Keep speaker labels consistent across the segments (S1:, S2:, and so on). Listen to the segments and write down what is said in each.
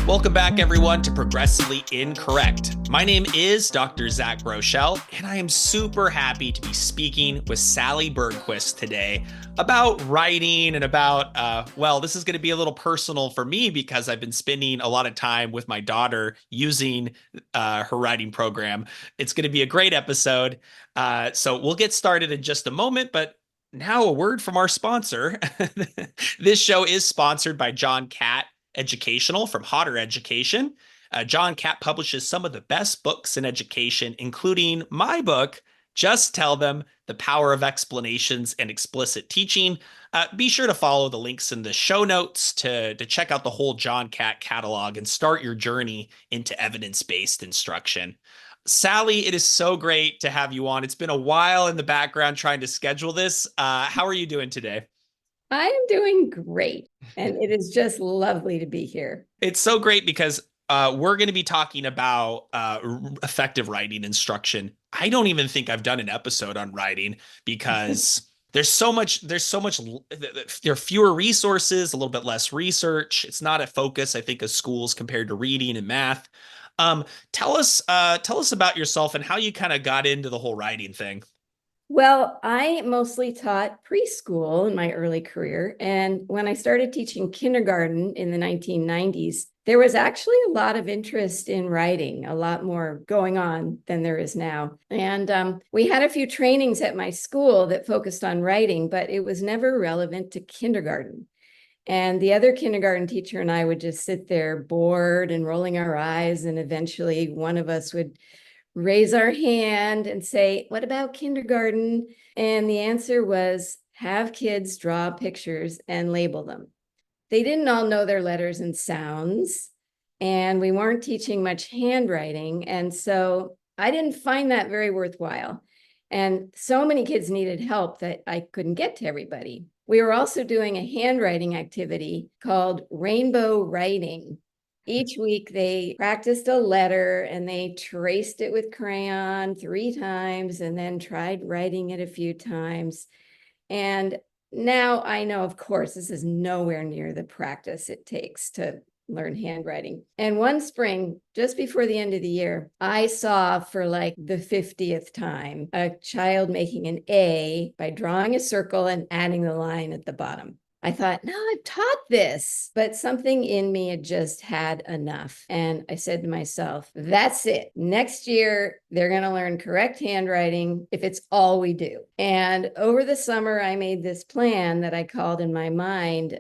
S1: Welcome back, everyone, to Progressively Incorrect. My name is Dr. Zach Rochelle, and I am super happy to be speaking with Sally Bergquist today about writing and about, this is going to be a little personal for me because I've been spending a lot of time with my daughter using her writing program. It's going to be a great episode. So we'll get started in just a moment, but now a word from our sponsor. This show is sponsored by John Catt Educational from Hotter Education. John Catt publishes some of the best books in education, including my book, Just Tell Them, The Power of Explanations and Explicit Teaching. Be sure to follow the links in the show notes to check out the whole John Catt catalog and start your journey into evidence-based instruction. Sally, it is so great to have you on. It's been a while in the background trying to schedule this. How are you doing today?
S2: I am doing great, and it is just lovely to be here.
S1: It's so great because we're going to be talking about effective writing instruction. I don't even think I've done an episode on writing because there are fewer resources, a little bit less research. It's not a focus, I think, of schools compared to reading and math. Um, tell us about yourself and how you kind of got into the whole writing thing.
S2: Well, I mostly taught preschool in my early career. And when I started teaching kindergarten in the 1990s, there was actually a lot of interest in writing, a lot more going on than there is now. And we had a few trainings at my school that focused on writing, but it was never relevant to kindergarten. And the other kindergarten teacher and I would just sit there bored and rolling our eyes. And eventually one of us would raise our hand and say, "What about kindergarten?" And the answer was, have kids draw pictures and label them. They didn't all know their letters and sounds, and we weren't teaching much handwriting. And so I didn't find that very worthwhile. And so many kids needed help that I couldn't get to everybody. We were also doing a handwriting activity called rainbow writing. Each week they practiced a letter and they traced it with crayon 3 times and then tried writing it a few times. And now I know, of course, this is nowhere near the practice it takes to learn handwriting. And one spring, just before the end of the year, I saw for like the 50th time a child making an A by drawing a circle and adding the line at the bottom. I thought, no, I've taught this, but something in me had just had enough. And I said to myself, that's it. Next year, they're going to learn correct handwriting if it's all we do. And over the summer, I made this plan that I called in my mind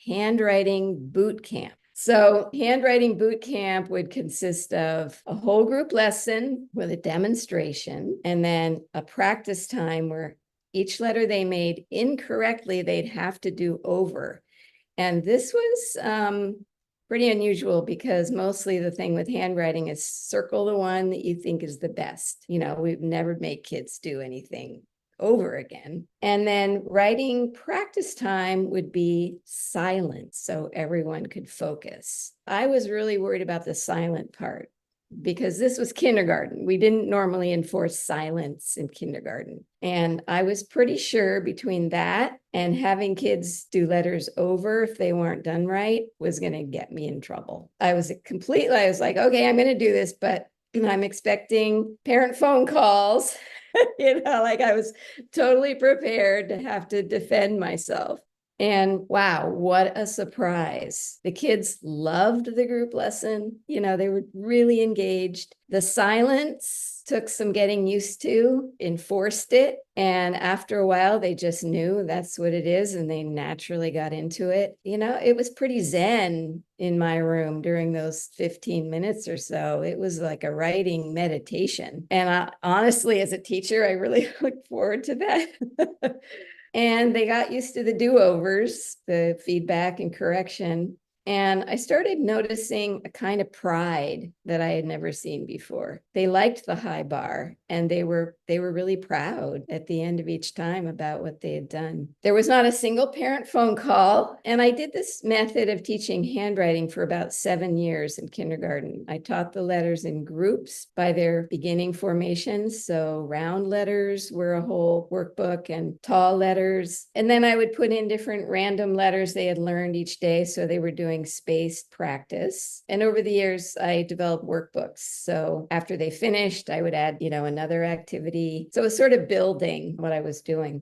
S2: handwriting boot camp. So handwriting boot camp would consist of a whole group lesson with a demonstration and then a practice time where each letter they made incorrectly, they'd have to do over. And this was pretty unusual because mostly the thing with handwriting is circle the one that you think is the best. You know, we've never made kids do anything over again. And then writing practice time would be silent so everyone could focus. I was really worried about the silent part because this was kindergarten. We didn't normally enforce silence in kindergarten. And I was pretty sure between that and having kids do letters over if they weren't done right was going to get me in trouble. I was like, okay, I'm going to do this, but I'm expecting parent phone calls. Like I was totally prepared to have to defend myself. And wow, what a surprise. The kids loved the group lesson. They were really engaged. The silence took some getting used to, enforced it. And after a while, they just knew that's what it is. And they naturally got into it. It was pretty zen in my room during those 15 minutes or so. It was like a writing meditation. And honestly, as a teacher, I really look forward to that. And they got used to the do-overs, the feedback and correction. And I started noticing a kind of pride that I had never seen before. They liked the high bar. And they were really proud at the end of each time about what they had done. There was not a single parent phone call. And I did this method of teaching handwriting for about 7 years in kindergarten. I taught the letters in groups by their beginning formations. So round letters were a whole workbook and tall letters. And then I would put in different random letters they had learned each day. So they were doing spaced practice. And over the years, I developed workbooks. So after they finished, I would add, another activity. So it was sort of building what I was doing.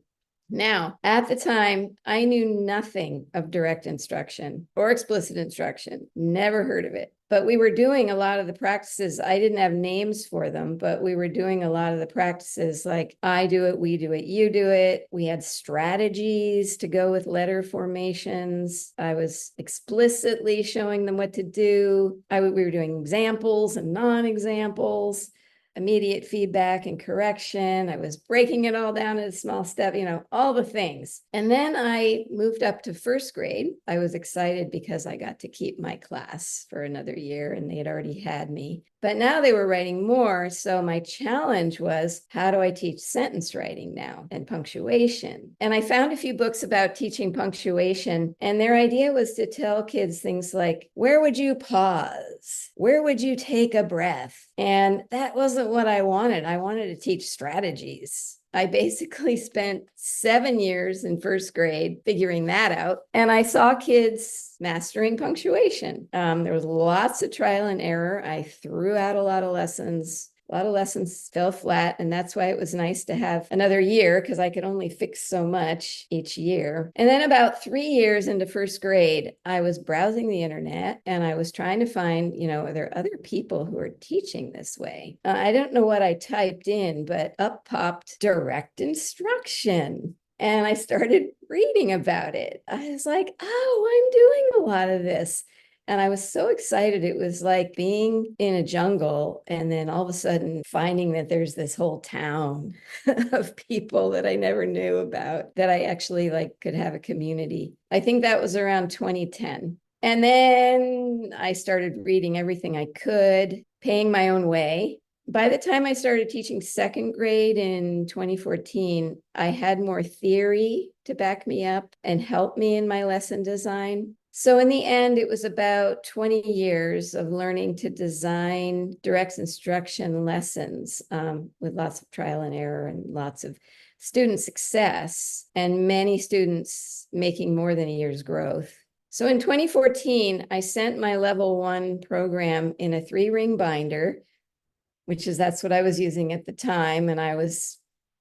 S2: Now, at the time, I knew nothing of direct instruction or explicit instruction, never heard of it. But we were doing a lot of the practices. I didn't have names for them, but we were doing a lot of the practices like I do it, we do it, you do it. We had strategies to go with letter formations. I was explicitly showing them what to do. We were doing examples and non-examples, immediate feedback and correction. I was breaking it all down into small step, all the things. And then I moved up to first grade. I was excited because I got to keep my class for another year and they had already had me. But now they were writing more. So my challenge was, how do I teach sentence writing now and punctuation? And I found a few books about teaching punctuation. And their idea was to tell kids things like, where would you pause? Where would you take a breath? And that wasn't what I wanted. I wanted to teach strategies. I basically spent 7 years in first grade figuring that out. And I saw kids mastering punctuation. There was lots of trial and error. I threw out a lot of lessons. A lot of lessons fell flat, and that's why it was nice to have another year because I could only fix so much each year. And then about 3 years into first grade, I was browsing the internet and I was trying to find, are there other people who are teaching this way? I don't know what I typed in, but up popped direct instruction. And I started reading about it. I was like, oh, I'm doing a lot of this. And I was so excited. It was like being in a jungle and then all of a sudden finding that there's this whole town of people that I never knew about, that I actually could have a community. I think that was around 2010. And then I started reading everything I could, paying my own way. By the time I started teaching second grade in 2014, I had more theory to back me up and help me in my lesson design. So in the end, it was about 20 years of learning to design direct instruction lessons with lots of trial and error and lots of student success and many students making more than a year's growth. So in 2014, I sent my level 1 program in a 3-ring binder, that's what I was using at the time. And I was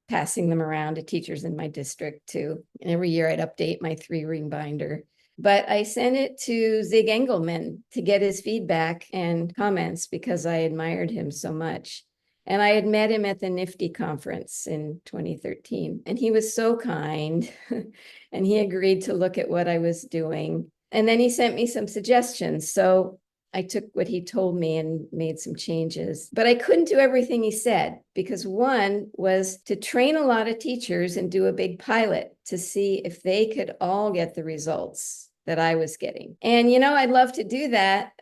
S2: passing them around to teachers in my district too. And every year I'd update my 3-ring binder. But I sent it to Zig Engelman to get his feedback and comments because I admired him so much. And I had met him at the NIFTY conference in 2013. And he was so kind. And he agreed to look at what I was doing. And then he sent me some suggestions. So I took what he told me and made some changes. But I couldn't do everything he said because one was to train a lot of teachers and do a big pilot to see if they could all get the results that I was getting. And, I'd love to do that,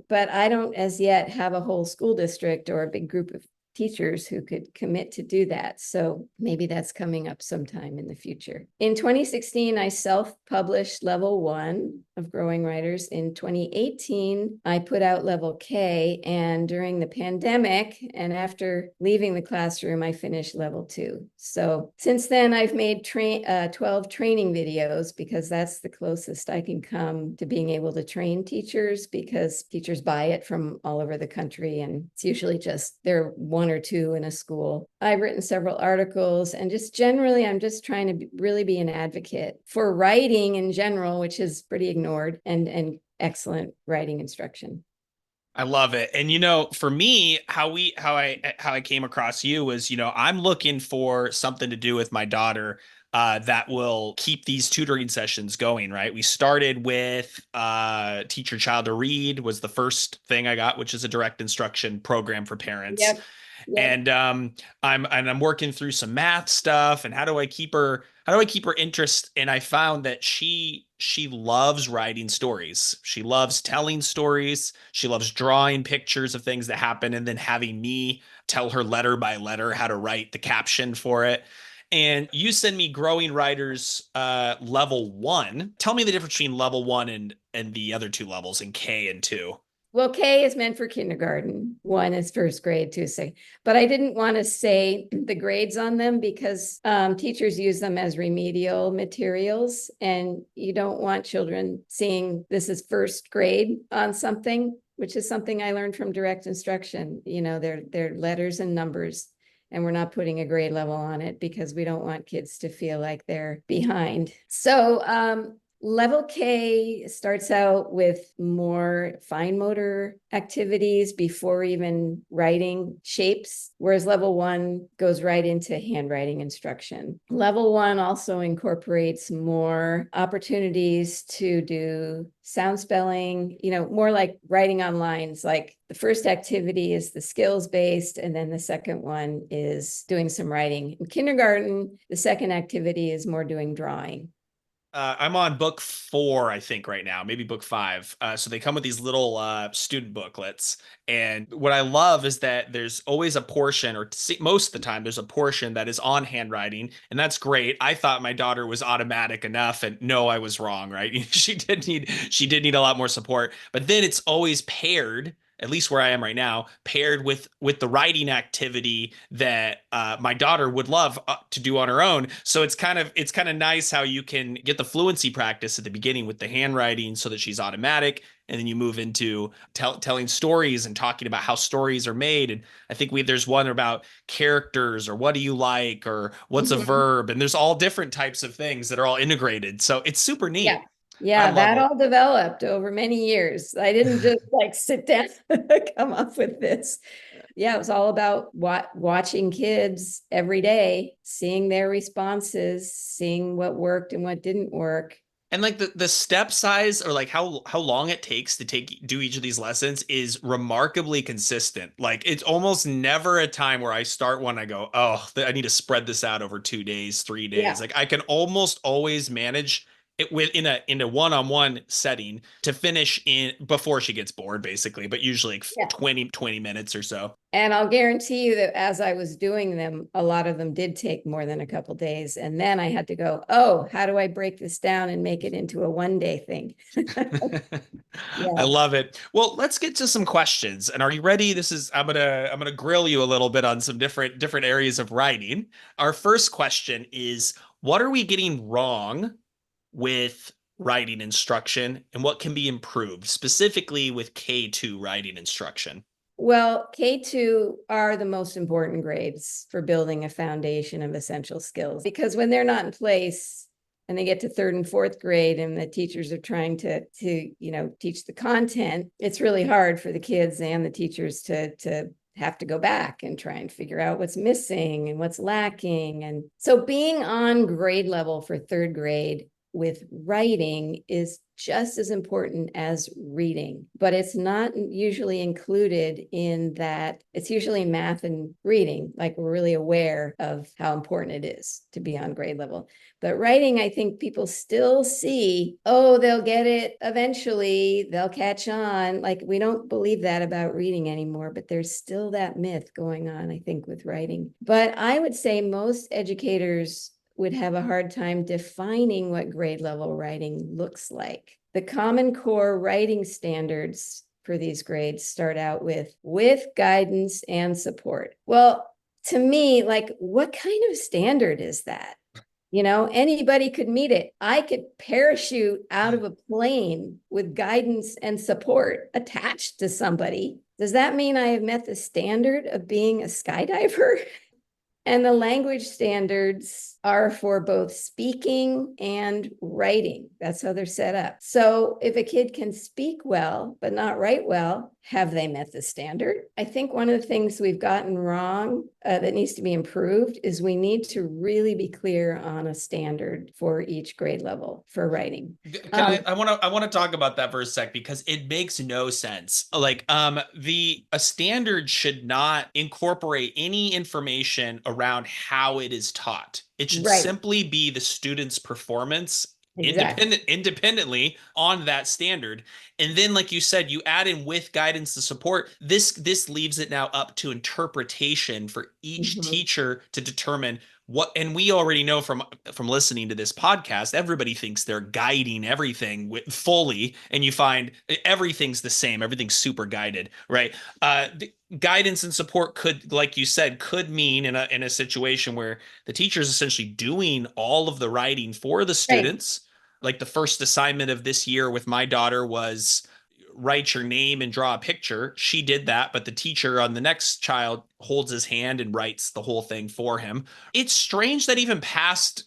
S2: but I don't as yet have a whole school district or a big group of teachers who could commit to do that. So maybe that's coming up sometime in the future. In 2016, I self-published level 1 of Growing Writers. In 2018, I put out level K, and during the pandemic and after leaving the classroom, I finished level 2. So since then, I've made 12 training videos because that's the closest I can come to being able to train teachers, because teachers buy it from all over the country and it's usually just they're 1 or 2 in a school. I've written several articles, and just generally, I'm just trying to really be an advocate for writing in general, which is pretty ignored, and excellent writing instruction.
S1: I love it. And for me, how I came across you was, I'm looking for something to do with my daughter that will keep these tutoring sessions going, right? We started with Teach Your Child to Read was the first thing I got, which is a direct instruction program for parents.
S2: Yep. Yep.
S1: And I'm working through some math stuff and how do how do I keep her interest? And I found that she loves writing stories. She loves telling stories. She loves drawing pictures of things that happen and then having me tell her letter by letter how to write the caption for it. And you send me Growing Writers level one. Tell me the difference between level one and the other two levels in K and two.
S2: Well, K is meant for kindergarten. One is first grade, two is second. But I didn't want to say the grades on them because teachers use them as remedial materials, and you don't want children seeing this is first grade on something, which is something I learned from direct instruction. You know, they're letters and numbers, and we're not putting a grade level on it because we don't want kids to feel like they're behind. So level K starts out with more fine motor activities before even writing shapes, whereas level one goes right into handwriting instruction. Level one also incorporates more opportunities to do sound spelling, you know, more like writing on lines. Like the first activity is the skills based, and then the second one is doing some writing. In kindergarten, the second activity is more doing drawing.
S1: I'm on book 4, I think, right now, maybe book 5. So they come with these little student booklets. And what I love is that there's always a portion, or most of the time, there's a portion that is on handwriting. And that's great. I thought my daughter was automatic enough. And no, I was wrong, right? She did need a lot more support. But then it's always paired, at least where I am right now, paired with the writing activity that my daughter would love to do on her own. So it's kind of nice how you can get the fluency practice at the beginning with the handwriting, so that she's automatic, and then you move into telling stories and talking about how stories are made. And I think there's one about characters, or what do you like, or what's a
S2: Mhm.
S1: verb, and there's all different types of things that are all integrated. So it's super
S2: Yeah.
S1: neat. I
S2: Yeah,
S1: love
S2: that
S1: it.
S2: all developed over many years. I didn't just like sit down come up with this. Yeah, it was all about watching kids every day, seeing their responses, seeing what worked and what didn't work.
S1: And like the step size, or like how long it takes to do each of these lessons, is remarkably consistent. Like it's almost never a time where I start one, I go, oh, I need to spread this out over 2 days, 3 days.
S2: Yeah.
S1: Like I can almost always manage it in a one-on-one setting to finish in before she gets bored, basically, but usually like
S2: Yeah.
S1: 20 minutes or so.
S2: And I'll guarantee you that as I was doing them, a lot of them did take more than a couple days. And then I had to go, oh, how do I break this down and make it into a 1 day thing?
S1: I
S2: Yeah.
S1: love it. Well, let's get to some questions. And are you ready? I'm gonna grill you a little bit on some different areas of writing. Our first question is, what are we getting wrong with writing instruction, and what can be improved, specifically with K-2 writing instruction?
S2: Well, K-2 are the most important grades for building a foundation of essential skills because when they're not in place and they get to third and fourth grade and the teachers are trying to teach the content, it's really hard for the kids and the teachers to have to go back and try and figure out what's missing and what's lacking. And so being on grade level for third grade with writing is just as important as reading, but it's not usually included in that. It's usually math and reading. Like we're really aware of how important it is to be on grade level. But writing, I think people still see, oh, they'll get it eventually, they'll catch on. Like we don't believe that about reading anymore, but there's still that myth going on, I think, with writing. But I would say most educators would have a hard time defining what grade level writing looks like. The Common Core writing standards for these grades start out with guidance and support. Well, to me, like, what kind of standard is that? You know, anybody could meet it. I could parachute out of a plane with guidance and support attached to somebody. Does that mean I have met the standard of being a skydiver? And the language standards are for both speaking and writing. That's how they're set up. So if a kid can speak well, but not write well, have they met the standard? I think one of the things we've gotten wrong that needs to be improved is we need to really be clear on a standard for each grade level for writing.
S1: Can I want to talk about that for a sec, because it makes no sense. Like the a standard should not incorporate any information around how it is taught. It It should
S2: Right.
S1: simply be the student's performance
S2: Exactly.
S1: independently on that standard. And then, like you said, you add in with guidance to support. This leaves it now up to interpretation for each
S2: Mhm.
S1: teacher to determine what. And we already know from listening to this podcast, everybody thinks they're guiding everything fully, and you find everything's the same. Everything's super guided, right? The guidance and support could, like you said, could mean in a situation where the teacher is essentially doing all of the writing for the
S2: Right.
S1: students. Like the first assignment of this year with my daughter was write your name and draw a picture. She did that, but the teacher on the next child holds his hand and writes the whole thing for him. It's strange that even passed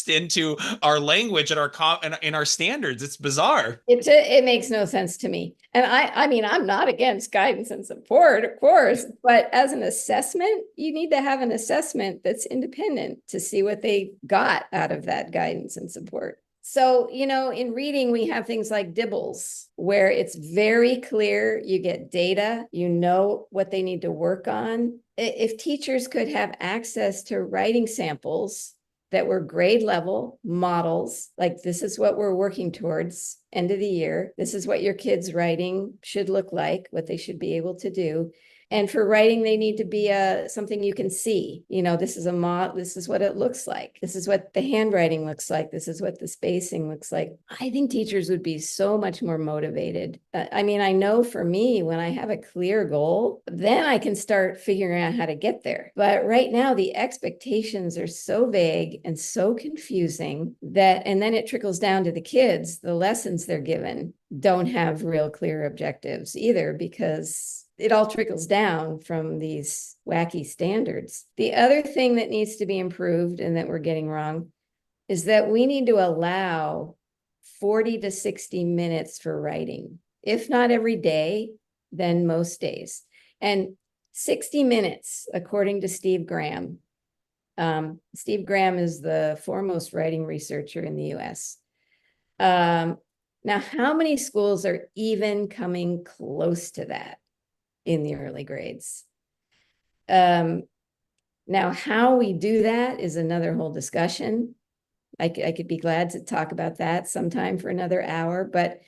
S1: into our language and in our standards. It's bizarre.
S2: It makes no sense to me. And I mean, I'm not against guidance and support, of course, but as an assessment, you need to have an assessment that's independent to see what they got out of that guidance and support. So, in reading, we have things like dibbles, where it's very clear, you get data, you know what they need to work on. If teachers could have access to writing samples that were grade level models, like this is what we're working towards end of the year. This is what your kids' writing should look like, what they should be able to do. And for writing, they need to be something you can see. This is this is what it looks like. This is what the handwriting looks like. This is what the spacing looks like. I think teachers would be so much more motivated. I mean, I know for me, when I have a clear goal, then I can start figuring out how to get there. But right now, the expectations are so vague and so confusing and then it trickles down to the kids. The lessons they're given don't have real clear objectives either, because it all trickles down from these wacky standards. The other thing that needs to be improved and that we're getting wrong is that we need to allow 40 to 60 minutes for writing. If not every day, then most days. And 60 minutes, according to Steve Graham. Steve Graham is the foremost writing researcher in the US. Now, how many schools are even coming close to that in the early grades? Now, how we do that is another whole discussion. I could be glad to talk about that sometime for another hour, but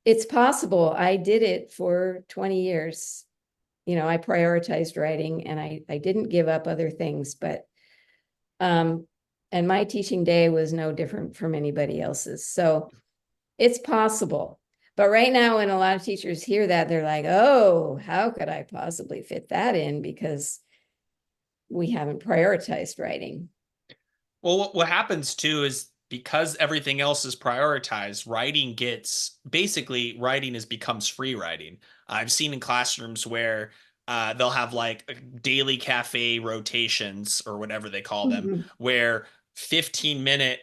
S2: it's possible. I did it for 20 years. I prioritized writing and I didn't give up other things, but and my teaching day was no different from anybody else's. So it's possible. But right now, when a lot of teachers hear that, they're like, oh, how could I possibly fit that in? Because we haven't prioritized writing.
S1: Well, what happens too is because everything else is prioritized, writing becomes free writing. I've seen in classrooms where they'll have like daily cafe rotations or whatever they call them,
S2: Mhm.
S1: where 15-minute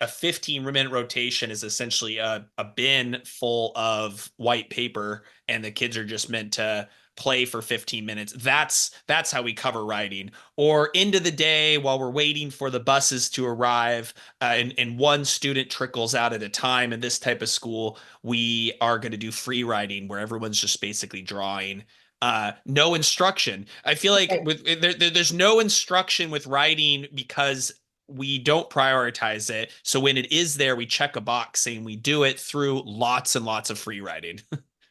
S1: rotation is essentially a bin full of white paper, and the kids are just meant to play for 15 minutes. That's how we cover writing. Or into the day while we're waiting for the buses to arrive, and one student trickles out at a time. In this type of school, we are going to do free writing where everyone's just basically drawing. No instruction. I feel like
S2: Right.
S1: there's no instruction with writing because we don't prioritize it. So when it is there, we check a box saying we do it through lots and lots of free writing.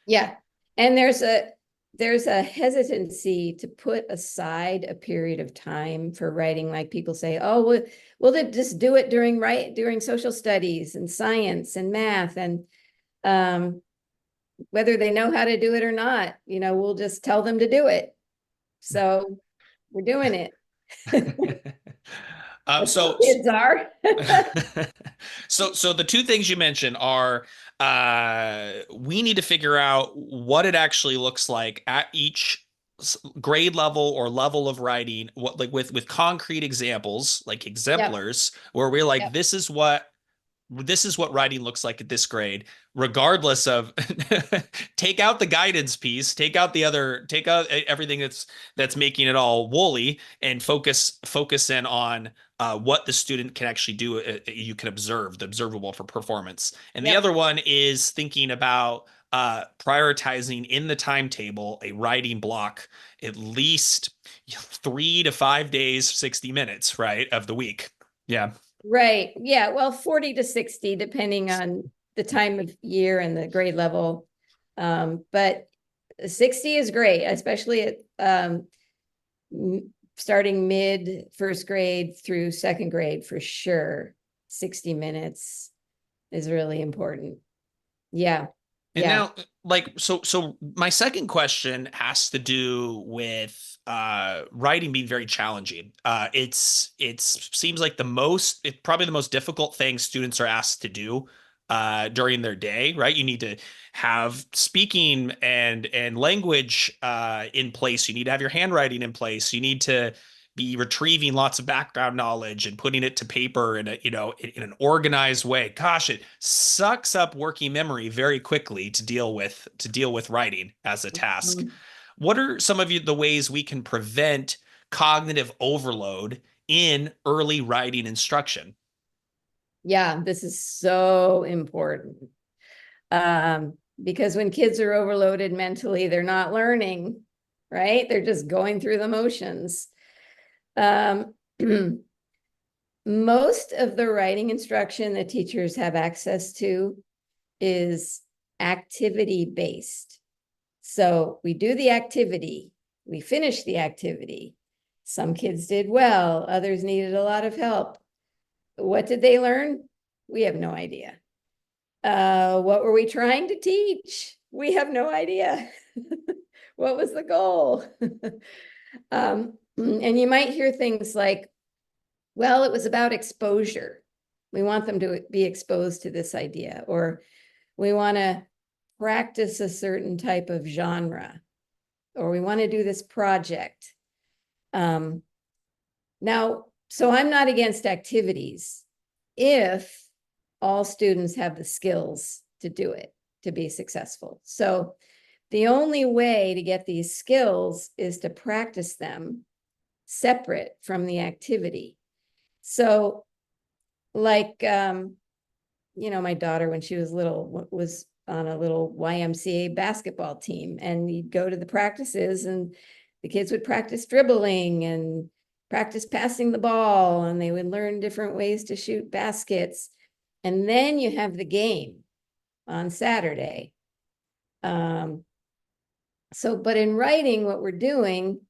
S2: Yeah. And there's a hesitancy to put aside a period of time for writing. Like people say, oh, we'll just do it during social studies and science and math. And whether they know how to do it or not, we'll just tell them to do it. So we're doing it. But some
S1: So
S2: kids are.
S1: so the two things you mentioned are we need to figure out what it actually looks like at each grade level or level of writing, what like with concrete examples like
S2: Yep.
S1: exemplars where we're like
S2: Yep.
S1: this is what writing looks like at this grade, regardless of take out the guidance piece, take out everything that's making it all woolly, and focus in on what the student can actually do. You can observe the observable for performance. And the
S2: Yep.
S1: other one is thinking about prioritizing in the timetable a writing block at least 3 to 5 days, 60 minutes, right, of the week. Yeah.
S2: Right. Yeah. Well, 40 to 60, depending on the time of year and the grade level. But 60 is great, especially at starting mid first grade through second grade for sure. 60 minutes is really important. Yeah.
S1: And
S2: Yeah.
S1: now, like, so my second question has to do with writing being very challenging. It's seems like it's probably the most difficult thing students are asked to do during their day, right? You need to have speaking and language in place. You need to have your handwriting in place. You need to be retrieving lots of background knowledge and putting it to paper in in an organized way. Gosh, it sucks up working memory very quickly to deal with writing as a task.
S2: Mhm.
S1: What are some of the ways we can prevent cognitive overload in early writing instruction?
S2: Yeah, this is so important. Because when kids are overloaded mentally, they're not learning, right? They're just going through the motions. Um, most of the writing instruction that teachers have access to is activity based. So we do the activity, we finish the activity. Some kids did well, others needed a lot of help. What did they learn? We have no idea. What were we trying to teach? We have no idea. What was the goal? And you might hear things like, well, it was about exposure. We want them to be exposed to this idea, or we want to practice a certain type of genre, or we want to do this project. Um, Now, so I'm not against activities if all students have the skills to do it, to be successful. So the only way to get these skills is to practice them separate from the activity. So like, my daughter, when she was little, was on a little YMCA basketball team, and you'd go to the practices and the kids would practice dribbling and practice passing the ball, and they would learn different ways to shoot baskets. And then you have the game on Saturday. But in writing, what we're doing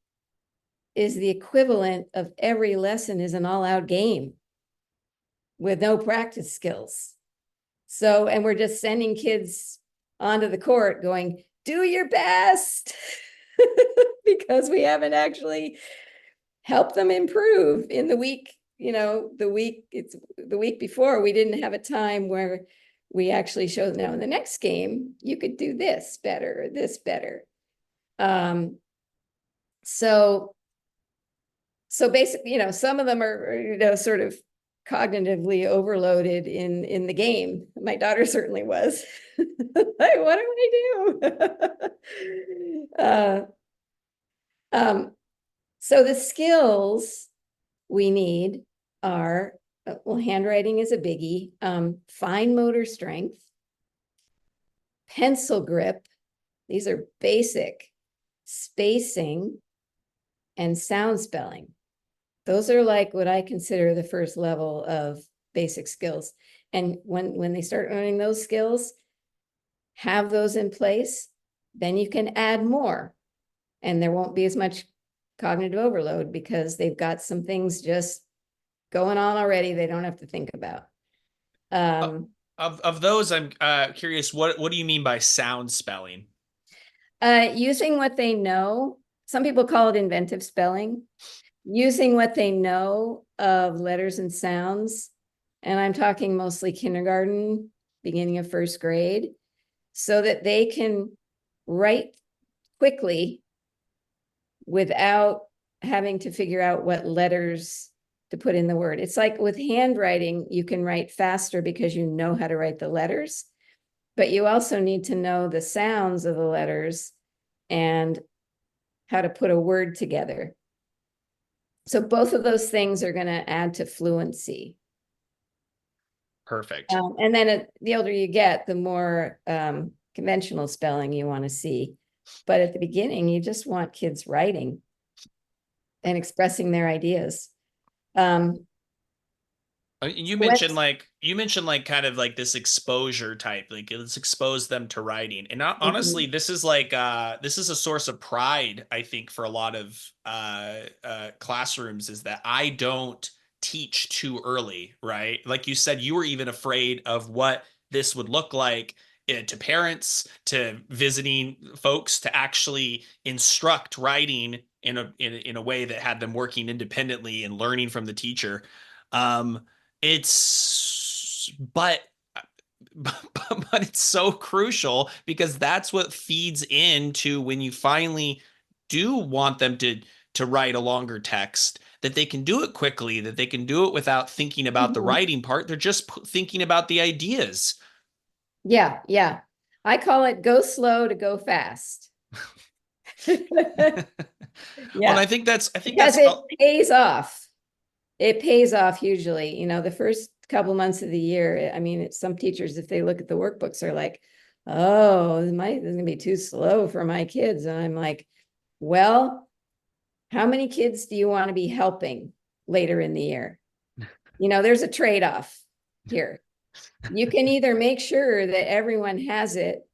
S2: is the equivalent of every lesson is an all-out game with no practice skills. So, and we're just sending kids onto the court going, do your best, because we haven't actually helped them improve in the week. It's the week before, we didn't have a time where we actually showed them, now in the next game, you could do this better, this better. Um, so, so basically, some of them are, sort of cognitively overloaded in the game. My daughter certainly was. Like, what do I do? So the skills we need are, well, handwriting is a biggie, fine motor strength, pencil grip. These are basic. Spacing and sound spelling. Those are like what I consider the first level of basic skills. And when they start learning those skills, have those in place, then you can add more, and there won't be as much cognitive overload because they've got some things just going on already they don't have to think about.
S1: Uh,
S2: Um,
S1: of those, I'm curious, what do you mean by sound spelling?
S2: Using what they know, some people call it inventive spelling, using what they know of letters and sounds. And I'm talking mostly kindergarten, beginning of first grade, so that they can write quickly without having to figure out what letters to put in the word. It's like with handwriting, you can write faster because you know how to write the letters, but you also need to know the sounds of the letters and how to put a word together. So both of those things are going to add to fluency.
S1: Perfect.
S2: And then the older you get, the more conventional spelling you want to see. But at the beginning, you just want kids writing and expressing their ideas. Um,
S1: You
S2: When,
S1: mentioned like kind of like this exposure type, like let's expose them to writing. And honestly,
S2: Mhm.
S1: this is like this is a source of pride, I think, for a lot of classrooms is that I don't teach too early, right? Like you said, you were even afraid of what this would look like to parents, to visiting folks, to actually instruct writing in a way that had them working independently and learning from the teacher. Um, it's but it's so crucial because that's what feeds into when you finally do want them to write a longer text, that they can do it quickly, that they can do it without thinking about the
S2: Mhm.
S1: writing part. They're just thinking about the ideas.
S2: Yeah, yeah. I call it go slow to go fast.
S1: Well, and
S2: Yeah,
S1: I think
S2: because
S1: that's
S2: it pays off. It pays off usually. The first couple months of the year, I mean, some teachers, if they look at the workbooks, are like, oh, this is going to be too slow for my kids. And I'm like, well, how many kids do you want to be helping later in the year? There's a trade-off here. You can either make sure that everyone has it,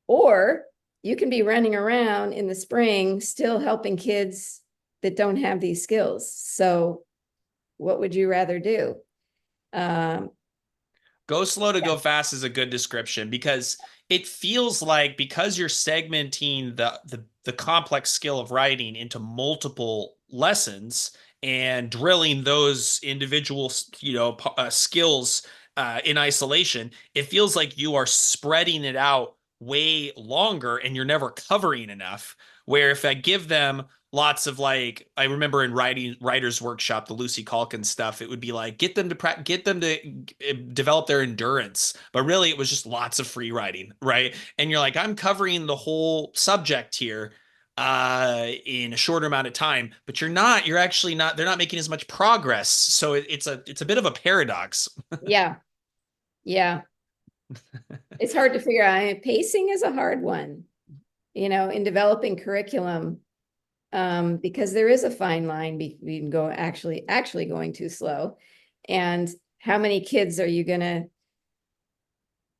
S2: or you can be running around in the spring still helping kids that don't have these skills. So what would you rather do? Um,
S1: Go slow to
S2: yeah.
S1: go fast is a good description because it feels like because you're segmenting the complex skill of writing into multiple lessons and drilling those individual skills in isolation, it feels like you are spreading it out way longer and you're never covering enough. Where if I give them lots of like I remember in writers workshop the Lucy Calkins stuff, it would be like get them to develop their endurance, but really it was just lots of free writing, right? And you're like, I'm covering the whole subject here in a shorter amount of time, but you're actually not, they're not making as much progress, so it's a bit of a paradox.
S2: Yeah. Yeah. It's hard to figure out. Pacing is a hard one, in developing curriculum, because there is a fine line between actually going too slow, and how many kids are you going to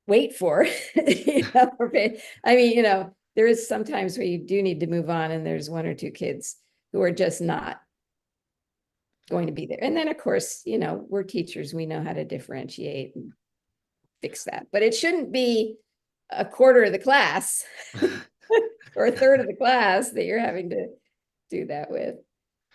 S2: wait for? I mean, there is sometimes where you do need to move on, and there's one or two kids who are just not going to be there. And then, of course, we're teachers, we know how to differentiate and fix that. But it shouldn't be a quarter of the class or a third of the class that you're having to do that with.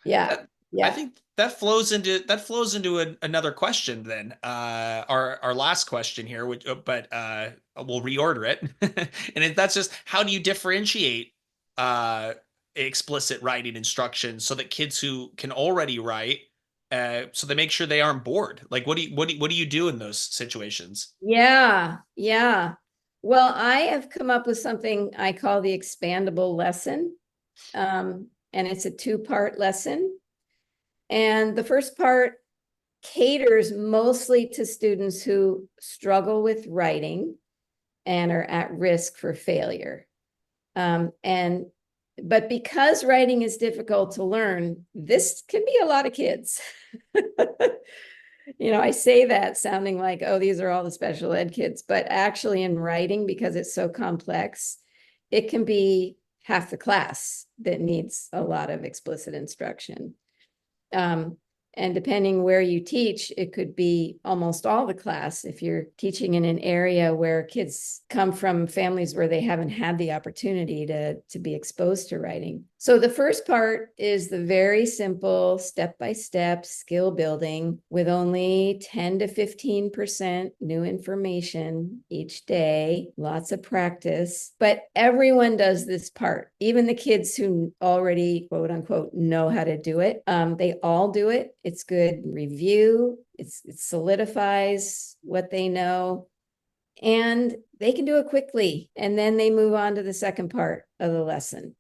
S2: Yeah.
S1: That, I
S2: Yeah.
S1: think that flows into another question then. Our last question here, but we'll reorder it. That's just how do you differentiate uh, explicit writing instruction so that kids who can already write, so they make sure they aren't bored. Like, what do you do in those situations?
S2: Yeah. Yeah. Well, I have come up with something I call the expandable lesson. And it's a two-part lesson. And the first part caters mostly to students who struggle with writing and are at risk for failure. But because writing is difficult to learn, this can be a lot of kids. I say that sounding like, oh, these are all the special ed kids, but actually in writing, because it's so complex, it can be half the class that needs a lot of explicit instruction. Um, and depending where you teach, it could be almost all the class if you're teaching in an area where kids come from families where they haven't had the opportunity to be exposed to writing. So the first part is the very simple step-by-step skill building with only 10 to 15% new information each day, lots of practice. But everyone does this part, even the kids who already, quote unquote, know how to do it. They all do it. It's good review. It solidifies what they know, and they can do it quickly. And then they move on to the second part of the lesson,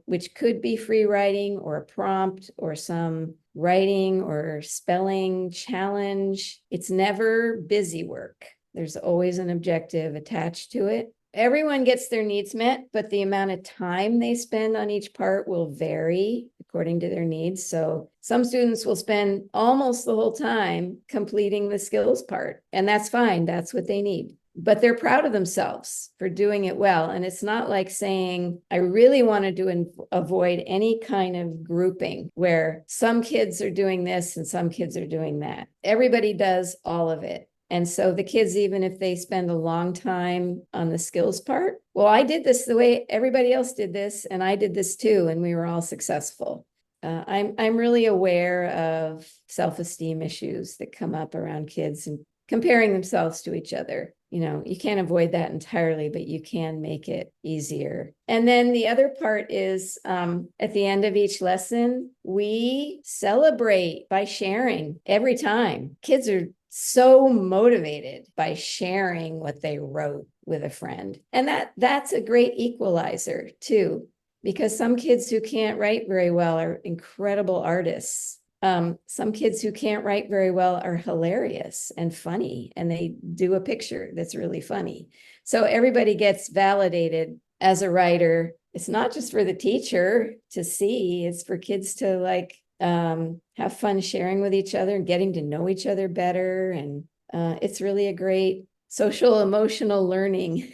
S2: which could be free writing or a prompt or some writing or spelling challenge. It's never busy work. There's always an objective attached to it. Everyone gets their needs met, but the amount of time they spend on each part will vary according to their needs. So some students will spend almost the whole time completing the skills part, and that's fine. That's what they need. But they're proud of themselves for doing it well. And it's not like saying, I really wanted to avoid any kind of grouping where some kids are doing this and some kids are doing that. Everybody does all of it. And so the kids, even if they spend a long time on the skills part, well, I did this the way everybody else did this, and I did this too, and we were all successful. I'm really aware of self-esteem issues that come up around kids and comparing themselves to each other. You know, you can't avoid that entirely, but you can make it easier. And then the other part is at the end of each lesson, we celebrate by sharing every time. Kids are so motivated by sharing what they wrote with a friend. And that's a great equalizer too, because some kids who can't write very well are incredible artists. Some kids who can't write very well are hilarious and funny, and they do a picture that's really funny. So everybody gets validated as a writer. It's not just for the teacher to see, it's for kids to like have fun sharing with each other and getting to know each other better. And it's really a great social emotional learning.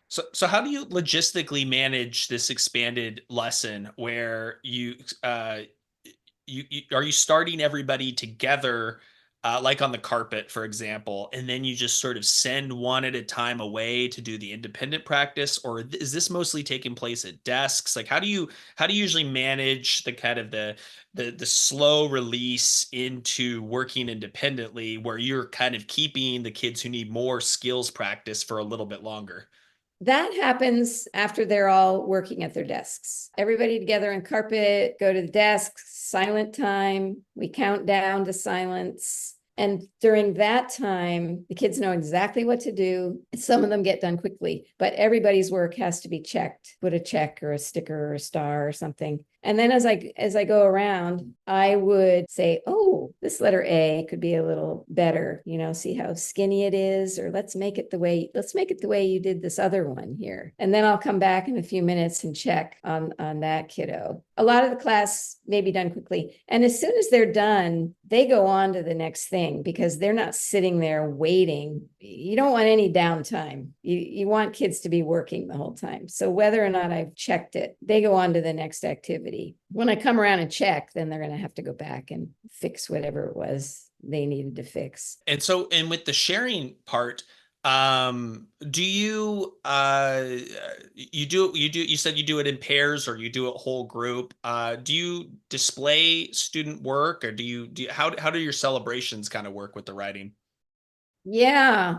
S1: So how do you logistically manage this expanded lesson where you are you starting everybody together, like on the carpet, for example, and then you just sort of send one at a time away to do the independent practice, or is this mostly taking place at desks? Like, how do you usually manage the kind of the slow release into working independently, where you're kind of keeping the kids who need more skills practice for a little bit longer?
S2: That happens after they're all working at their desks. Everybody together on carpet, go to the desk, silent time. We count down to silence. And during that time, the kids know exactly what to do. Some of them get done quickly, but everybody's work has to be checked. Put a check or a sticker or a star or something. And then as I go around, I would say, oh, this letter A could be a little better, you know, see how skinny it is, or let's make it the way you did this other one here. And then I'll come back in a few minutes and check on that kiddo. A lot of the class may be done quickly. And as soon as they're done, they go on to the next thing because they're not sitting there waiting. You don't want any downtime. You want kids to be working the whole time. So whether or not I've checked it, they go on to the next activity. When I come around and check, then they're going to have to go back and fix whatever it was they needed to fix.
S1: And with the sharing part, do you said you do it in pairs or you do it whole group? Do you display student work, or how do your celebrations kind of work with the writing?
S2: Yeah.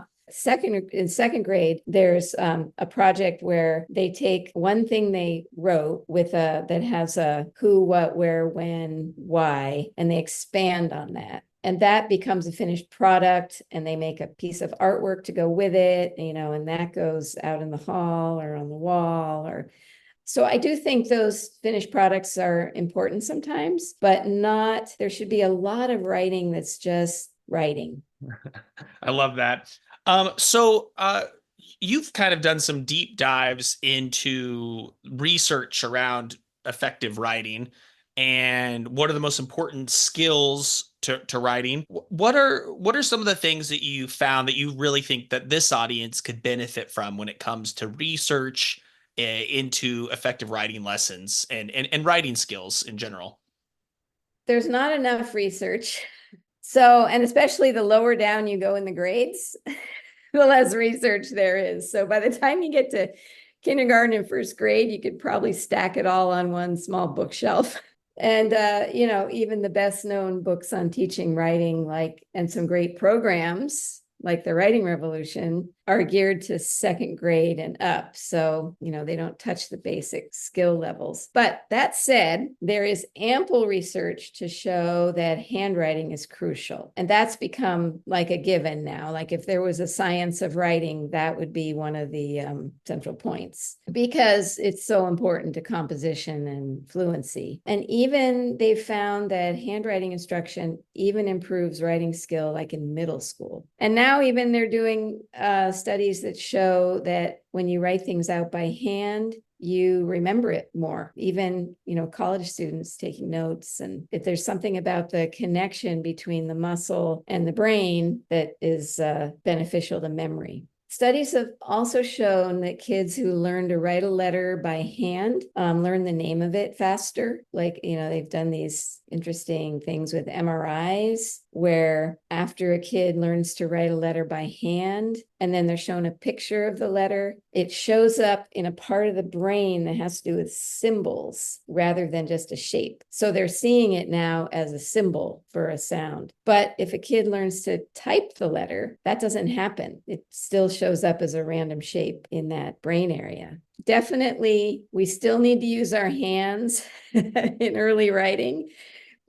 S2: In second grade, there's a project where they take one thing they wrote that has a who, what, where, when, why, and they expand on that. And that becomes a finished product, and they make a piece of artwork to go with it, you know, and that goes out in the hall or on the wall. So I do think those finished products are important sometimes, but there should be a lot of writing that's just writing.
S1: I love that. So you've kind of done some deep dives into research around effective writing and what are the most important skills to writing. What are some of the things that you found that you really think that this audience could benefit from when it comes to research into effective writing lessons and writing skills in general?
S2: There's not enough research. So, and especially the lower down you go in the grades, the less research there is. So by the time you get to kindergarten and first grade, you could probably stack it all on one small bookshelf. And, you know, even the best known books on teaching writing, and some great programs like the Writing Revolution are geared to second grade and up. So, you know, they don't touch the basic skill levels. But that said, there is ample research to show that handwriting is crucial. And that's become like a given now. Like if there was a science of writing, that would be one of the central points because it's so important to composition and fluency. And even they found that handwriting instruction even improves writing skill like in middle school. And now even they're doing studies that show that when you write things out by hand, you remember it more. Even, college students taking notes. And if there's something about the connection between the muscle and the brain that is beneficial to memory. Studies have also shown that kids who learn to write a letter by hand learn the name of it faster. Like, they've done these interesting things with MRIs where after a kid learns to write a letter by hand and then they're shown a picture of the letter, it shows up in a part of the brain that has to do with symbols rather than just a shape. So they're seeing it now as a symbol for a sound. But if a kid learns to type the letter, that doesn't happen. It still shows up as a random shape in that brain area. Definitely, we still need to use our hands in early writing.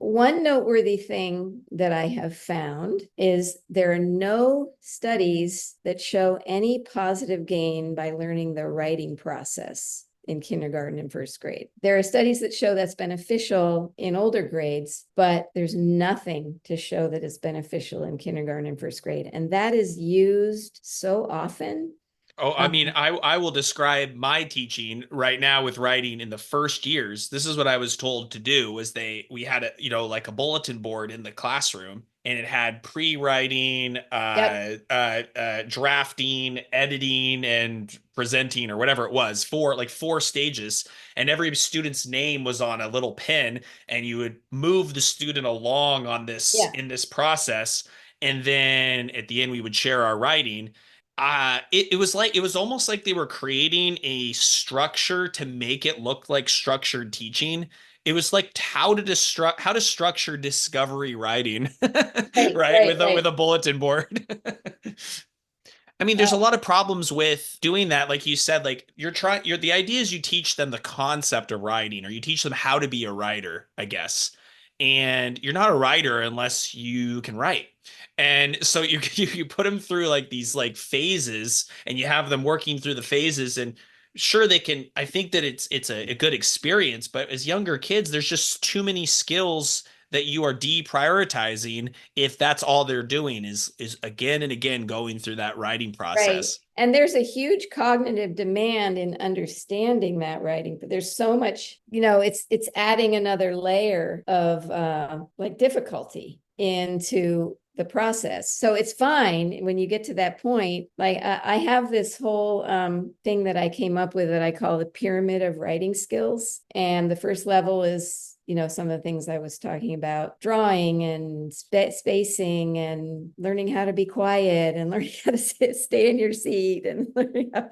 S2: One noteworthy thing that I have found is there are no studies that show any positive gain by learning the writing process in kindergarten and first grade. There are studies that show that's beneficial in older grades, but there's nothing to show that it's beneficial in kindergarten and first grade. And that is used so often.
S1: Oh, I mean, I will describe my teaching right now with writing in the first years. This is what I was told to do was we had a, like a bulletin board in the classroom and it had pre-writing,
S2: Yep.
S1: drafting, editing, and presenting or whatever it was for like four stages. And every student's name was on a little pin and you would move the student along on this
S2: Yeah.
S1: in this process. And then at the end, we would share our writing. It was almost like they were creating a structure to make it look like structured teaching. It was like how to structure discovery writing,
S2: Right,
S1: right?
S2: right,
S1: With
S2: right.
S1: a bulletin board. I mean, there's a lot of problems with doing that. Like you said, like the idea is you teach them the concept of writing or you teach them how to be a writer, I guess. And you're not a writer unless you can write. And so you put them through like these like phases and you have them working through the phases and sure they can I think that it's a good experience, but as younger kids, there's just too many skills that you are deprioritizing if that's all they're doing is again and again going through that writing
S2: Right.
S1: process.
S2: And there's a huge cognitive demand in understanding that writing, but there's so much, it's adding another layer of like difficulty into the process. So it's fine when you get to that point. Like I have this whole thing that I came up with that I call the pyramid of writing skills. And the first level is some of the things I was talking about, drawing and spacing and learning how to be quiet and learning how to stay in your seat and learning how,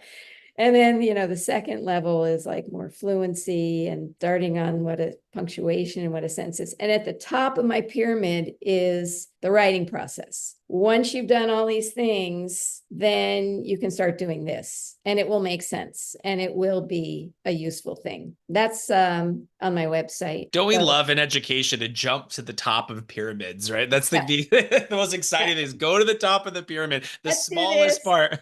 S2: and then, the second level is like more fluency and starting on what a punctuation and what a sentence is. And at the top of my pyramid is the writing process. Once you've done all these things, then you can start doing this and it will make sense and it will be a useful thing. That's on my website.
S1: Don't we
S2: So,
S1: love in education to jump to the top of pyramids, right? That's
S2: yeah,
S1: the most
S2: yeah,
S1: exciting thing is go to the top of the pyramid, the
S2: let's do
S1: smallest
S2: this.
S1: part.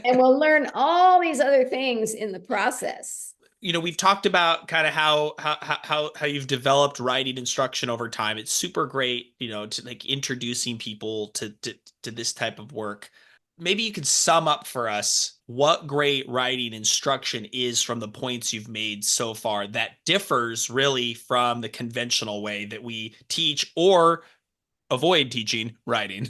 S2: And we'll learn all these other things in the process.
S1: We've talked about kind of how you've developed writing instruction over time. It's super great, to like introducing people to this type of work. Maybe you could sum up for us what great writing instruction is from the points you've made so far that differs really from the conventional way that we teach or avoid teaching writing.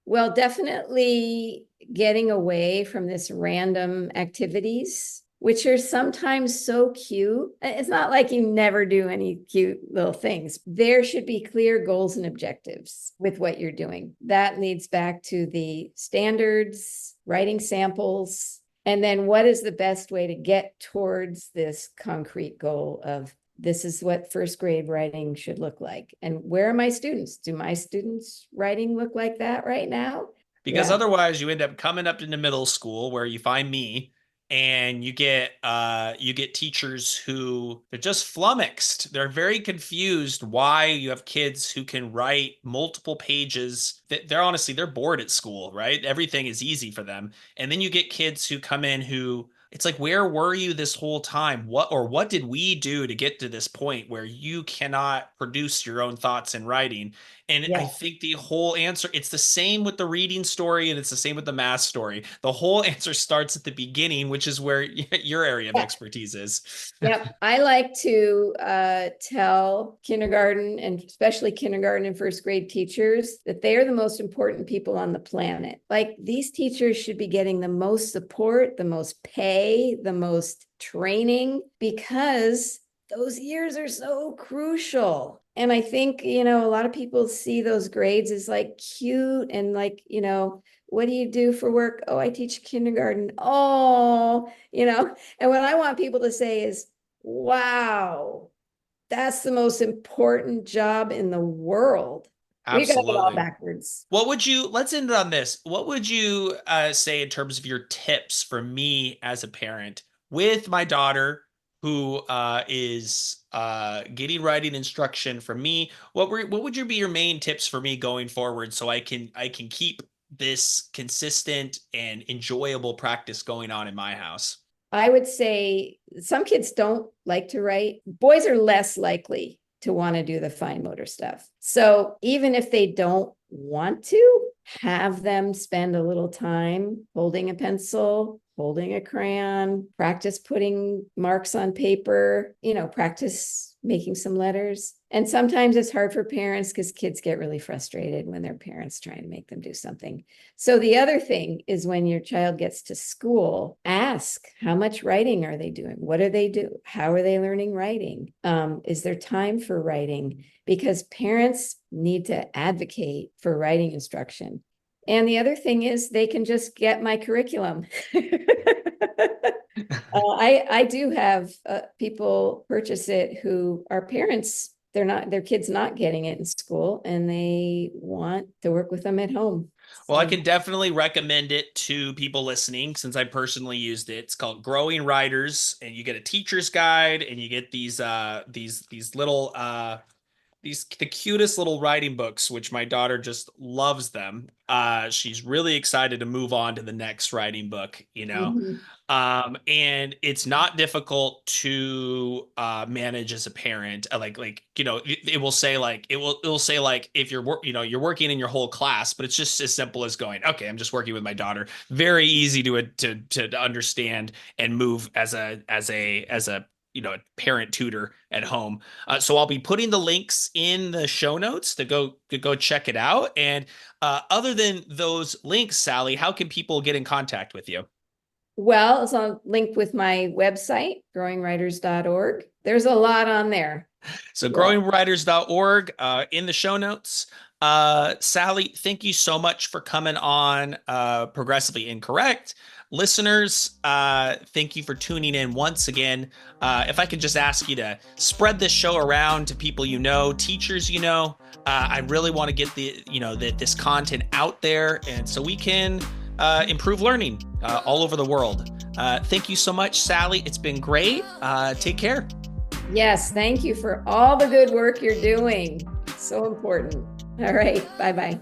S2: Well, definitely getting away from this random activities, which are sometimes so cute. It's not like you never do any cute little things. There should be clear goals and objectives with what you're doing. That leads back to the standards, writing samples, and then what is the best way to get towards this concrete goal of this is what first grade writing should look like. And where are my students? Do my students' writing look like that right now?
S1: Because
S2: Yeah.
S1: otherwise you end up coming up into middle school where you find me and you get teachers who they're just flummoxed. They're very confused why you have kids who can write multiple pages. They're honestly they're bored at school, right? Everything is easy for them. And then you get kids who come in who It's like, where were you this whole time? What did we do to get to this point where you cannot produce your own thoughts in writing? And I
S2: Yeah.
S1: think the whole answer, it's the same with the reading story and it's the same with the math story. The whole answer starts at the beginning, which is where your area of expertise is.
S2: Yep. I like to tell kindergarten and especially kindergarten and first grade teachers that they are the most important people on the planet. Like these teachers should be getting the most support, the most pay, the most training, because those years are so crucial. And I think, a lot of people see those grades as like cute and like, what do you do for work? Oh, I teach kindergarten. Oh, and what I want people to say is, wow, that's the most important job in the world. We got it all
S1: Absolutely.
S2: backwards.
S1: Let's end on this. What would you say in terms of your tips for me as a parent with my daughter who is getting writing instruction from me? What would be your main tips for me going forward so I can keep this consistent and enjoyable practice going on in my house?
S2: I would say some kids don't like to write. Boys are less likely to want to do the fine motor stuff. So even if they don't want to, have them spend a little time holding a pencil, holding a crayon, practice putting marks on paper, practice making some letters. And sometimes it's hard for parents because kids get really frustrated when their parents trying to make them do something. So the other thing is when your child gets to school, ask how much writing are they doing? What do they do? How are they learning writing? Is there time for writing? Because parents need to advocate for writing instruction. And the other thing is they can just get my curriculum. I do have people purchase it who are parents. Their kids not getting it in school and they want to work with them at home.
S1: Well, I
S2: So,
S1: can definitely recommend it to people listening since I personally used it. It's called Growing Writers, and you get a teacher's guide, and you get these little these the cutest little writing books, which my daughter just loves them. She's really excited to move on to the next writing book, you know.
S2: mhm.
S1: And it's not difficult to manage as a parent. It will say like it will say like if you're working in your whole class, but it's just as simple as going, okay, I'm just working with my daughter. Very easy to understand and move as a parent tutor at home. So I'll be putting the links in the show notes to go check it out. And other than those links, Sally, how can people get in contact with you?
S2: Well, it's on linked with my website, growingwriters.org. There's a lot on there.
S1: So
S2: Yeah.
S1: growingwriters.org in the show notes. Sally, thank you so much for coming on Progressively Incorrect. Listeners, thank you for tuning in once again. If I could just ask you to spread this show around to people teachers I really want to get this content out there, and so we can improve learning all over the world. Thank you so much, Sally. It's been great. Take care.
S2: Yes, thank you for all the good work you're doing. So important. All right, bye-bye.